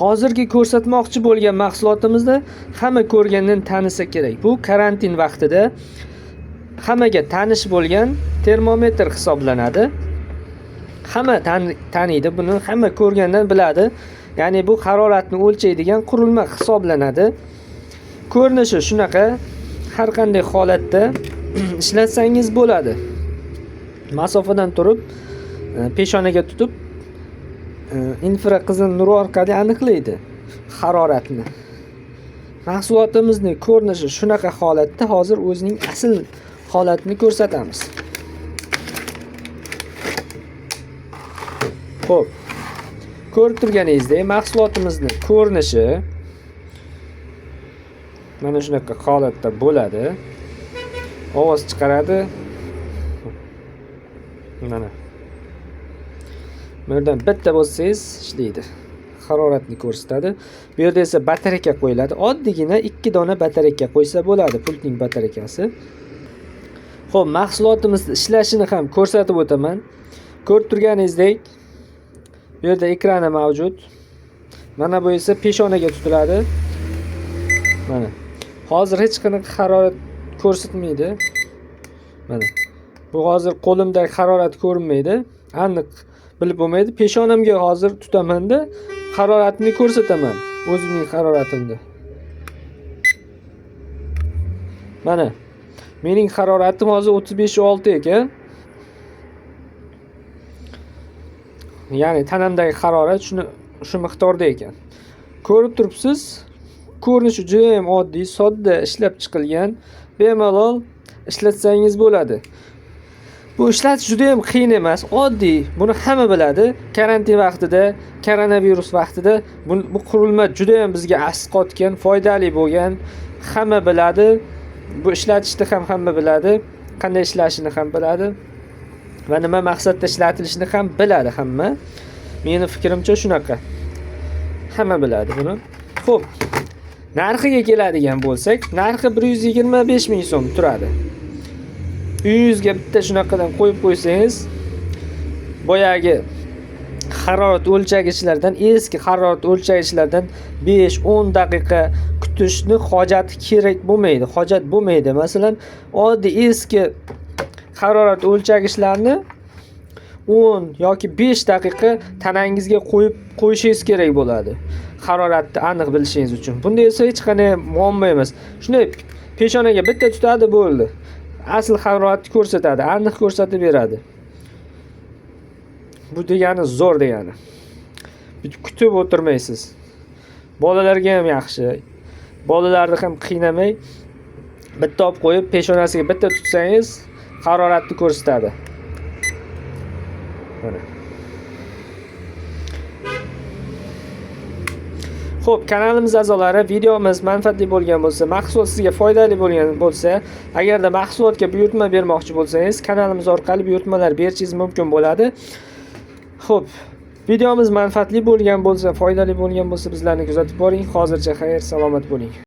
Hozirgi ko'rsatmoqchi bo'lgan mahsulotimizni hamma ko'rgandan tanisa kerak. Bu karantin vaqtida hammaga tanish bo'lgan termometr hisoblanadi. Hamma taniydi buni, hamma ko'rgandan biladi. Ya'ni bu haroratni o'lchaydigan qurilma hisoblanadi. Ko'rinishi shunaqa, har qanday holatda ishlatsangiz bo'ladi. Masofadan turib, peshonaga tutib, infraqizil nur orqali aniqlaydi haroratni. Mahsulotimizning ko'rinishi shunaqa holatda, hozir o'zining asl holatini ko'rsatamiz. Xo'p, ko'rib turganingizdek, mahsulotimizning ko'rinishi mana shunaqa holatda bo'ladi. Ovoz chiqaradi. Mana. Bu yerdan bitta bo'lsangiz ishlaydi. Haroratni ko'rsatadi. Bu yerda esa batareyka qo'yiladi. Oddiygina 2 dona batareyka qo'ysa bo'ladi, pultning batareykasi. Xo'p, mahsulotimizning ishlashini ham ko'rsatib o'taman. Ko'rib turganingizdek, bu yerda ekrani mavjud. Mana bu esa peshonaga tutiladi. Mana. Hozir hech qanaqa harorat ko'rsatmaydi. Mana. Bu hozir qo'limdagi harorat ko'rinmaydi. Aniq bilib bo'lmaydi. Peshonamga hozir tutamanda haroratni ko'rsataman. O'zimning haroratimni. Mana. Mening haroratim hozir 35.6 ekan. Ya'ni tanamdagi harorat shu miqdorda ekan. Ko'rib turibsiz, ko'rinishi juda ham oddiy, sodda ishlab chiqilgan, bemalol ishlatsangiz bo'ladi. Bu ishlatish juda ham qiyin emas, oddiy. Buni hamma biladi. Karantin vaqtida, koronavirus vaqtida bu qurilma juda ham bizga asq qotgan, foydali bo'lgan. Hamma biladi. Bu ishlatishni ham hamma biladi. Qanday ishlashini ham biladi. Va nima maqsadda ishlatilishini ham biladi hamma. Meni fikrimcha shunaqa. Hamma biladi buni. Xo'p. Narxiga keladigan bo'lsak, narxi 125 ming so'm turadi. Uyingizga bitta shunaqadan qo'yib qo'ysangiz, boyagi harorat o'lchagichlardan, eski harorat o'lchagichlardan 5-10 daqiqa kutishni hojati kerak bo'lmaydi. Hojat bo'lmaydi. Masalan, oddiy eski harorat o'lchagichlarini 10 yoki 5 daqiqa tanangizga qo'yishingiz kerak bo'ladi. Haroratni aniq bilishingiz uchun. Bunda esa hech qanday muammo emas. Shunday peshonaga bitta tutadi bo'ldi. Asl haroratni ko'rsatadi, aniq ko'rsatib beradi. Bu degani zo'r degani. Kutib o'tirmaysiz. Bolalarga ham yaxshi. Bolalarni ham qiynamay bitta olib qo'yib, peshonasiga bitta tutsangiz, haroratni ko'rsatadi. Mana. Xo'p, kanalimiz a'zolari, videomiz manfaatli bo'lgan bo'lsa, mahsulot sizga foydali bo'lgan bo'lsa, agarda mahsulotga buyurtma bermoqchi bo'lsangiz, kanalimiz orqali buyurtmalar berishingiz mumkin bo'ladi. Xo'p, videomiz manfaatli bo'lgan bo'lsa, foydali bo'lgan bo'lsa, bizlarni kuzatib boring. Hozircha xayr, salomat bo'ling.